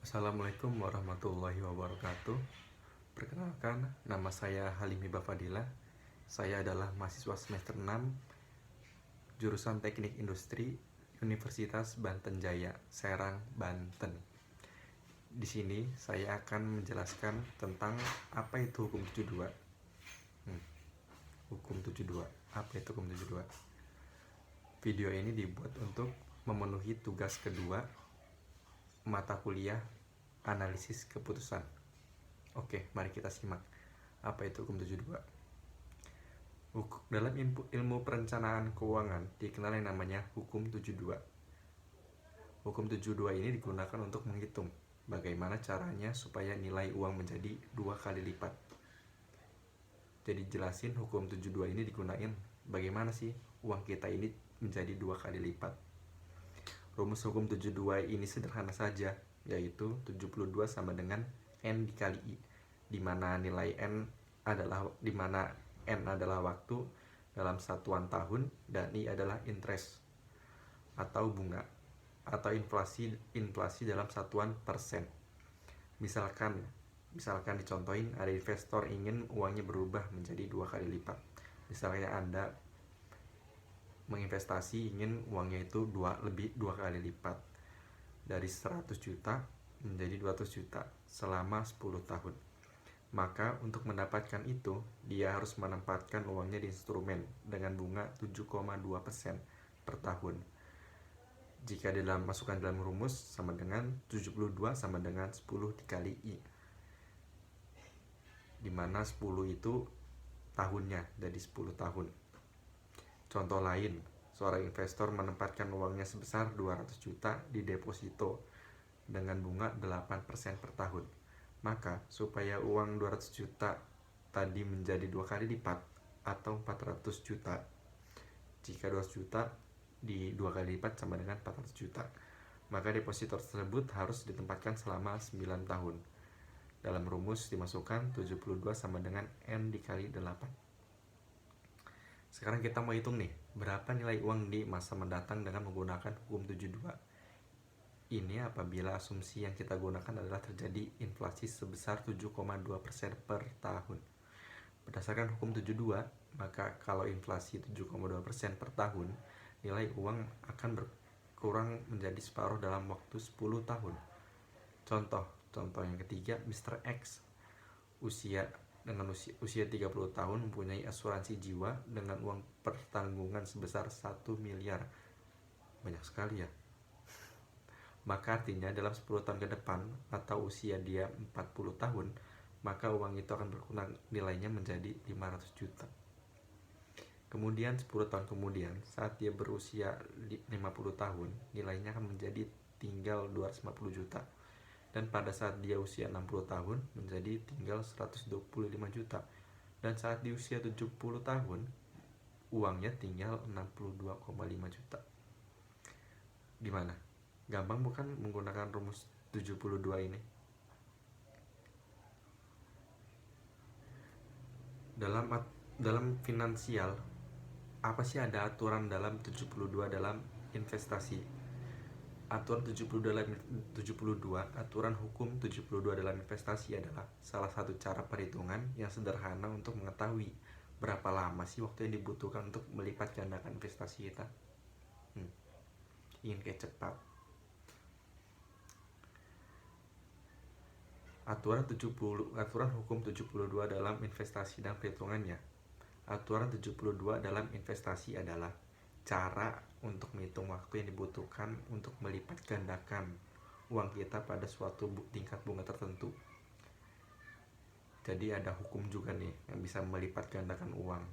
Assalamualaikum warahmatullahi wabarakatuh. Perkenalkan, nama saya Halim Hibah Fadila. Saya adalah mahasiswa semester 6 jurusan Teknik Industri Universitas Banten Jaya, Serang, Banten. Di sini saya akan menjelaskan tentang apa itu hukum 72. Hukum 72. Apa itu hukum 72? Video ini dibuat untuk memenuhi tugas kedua mata kuliah analisis keputusan. Oke, mari kita simak. Apa itu hukum 72? Dalam ilmu perencanaan keuangan dikenal yang namanya hukum 72. Hukum 72 ini digunakan untuk menghitung bagaimana caranya supaya nilai uang menjadi 2 kali lipat. Jadi jelasin hukum 72 ini digunain bagaimana sih uang kita ini menjadi 2 kali lipat. Rumus hukum 72 ini sederhana saja, yaitu 72 sama dengan N dikali I, di mana N adalah waktu dalam satuan tahun dan I adalah interest atau bunga atau inflasi dalam satuan persen. Misalkan dicontohin, ada investor ingin uangnya berubah menjadi 2 kali lipat. Misalnya Anda menginvestasi ingin uangnya itu 2 kali lipat, dari 100 juta menjadi 200 juta selama 10 tahun. Maka untuk mendapatkan itu, dia harus menempatkan uangnya di instrumen dengan bunga 7,2% per tahun. Jika masukkan dalam rumus sama dengan 72 sama dengan 10 dikali I, dimana 10 itu tahunnya, jadi 10 tahun. Contoh lain, seorang investor menempatkan uangnya sebesar 200 juta di deposito dengan bunga 8% per tahun. Maka supaya uang 200 juta tadi menjadi 2 kali lipat atau 400 juta, jika 200 juta di 2 kali lipat sama dengan 400 juta, maka deposito tersebut harus ditempatkan selama 9 tahun. Dalam rumus dimasukkan 72 sama dengan N dikali 8. Sekarang kita mau hitung nih, berapa nilai uang di masa mendatang dengan menggunakan hukum 72. Ini apabila asumsi yang kita gunakan adalah terjadi inflasi sebesar 7,2% per tahun. Berdasarkan hukum 72, maka kalau inflasi 7,2% per tahun, nilai uang akan berkurang menjadi separuh dalam waktu 10 tahun. Contoh yang ketiga, Mr. X usia 30 tahun mempunyai asuransi jiwa dengan uang pertanggungan sebesar 1 miliar. Banyak sekali ya. Maka artinya dalam 10 tahun ke depan atau usia dia 40 tahun, maka uang itu akan berkurang nilainya menjadi 500 juta. Kemudian 10 tahun kemudian, saat dia berusia 50 tahun, nilainya akan menjadi tinggal 250 juta. Dan pada saat dia usia 60 tahun menjadi tinggal 125 juta. Dan saat di usia 70 tahun uangnya tinggal 62,5 juta. Gimana? Gampang bukan menggunakan rumus 72 ini? Dalam finansial, apa sih ada aturan dalam 72 dalam investasi? Aturan 72, aturan hukum 72 dalam investasi adalah salah satu cara perhitungan yang sederhana untuk mengetahui berapa lama sih waktu yang dibutuhkan untuk melipat gandakan investasi kita. Ingin kayak cepat. Aturan hukum 72 dalam investasi dan perhitungannya. Aturan 72 dalam investasi adalah cara untuk menghitung waktu yang dibutuhkan untuk melipat gandakan uang kita pada suatu tingkat bunga tertentu. Jadi ada hukum juga nih yang bisa melipat gandakan uang,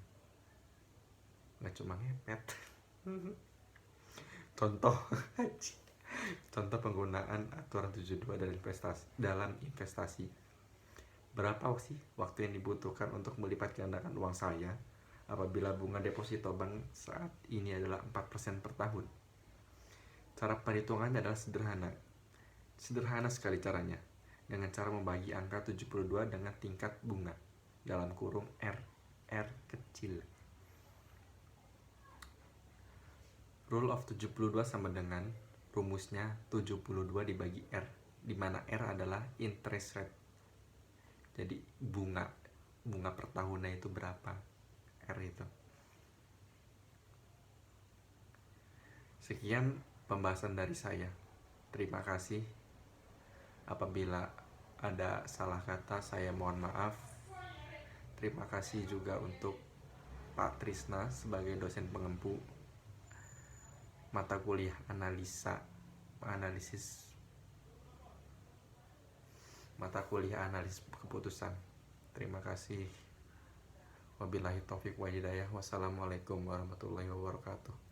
nggak cuma ngepet. Contoh penggunaan aturan 72 dalam investasi. Berapa sih waktu yang dibutuhkan untuk melipat gandakan uang saya apabila bunga deposito bank saat ini adalah 4% per tahun? Cara perhitungannya adalah sederhana sekali caranya, dengan cara membagi angka 72 dengan tingkat bunga dalam kurung R kecil. Rule of 72 sama dengan rumusnya 72 dibagi R. di mana R adalah interest rate. Jadi bunga per tahunnya itu berapa, R itu. Sekian pembahasan dari saya. Terima kasih. Apabila ada salah kata, saya mohon maaf. Terima kasih juga untuk Pak Trisna sebagai dosen pengempu mata kuliah analisis keputusan. Terima kasih. Wabillahi taufiq wa hidayah. Wassalamualaikum warahmatullahi wabarakatuh.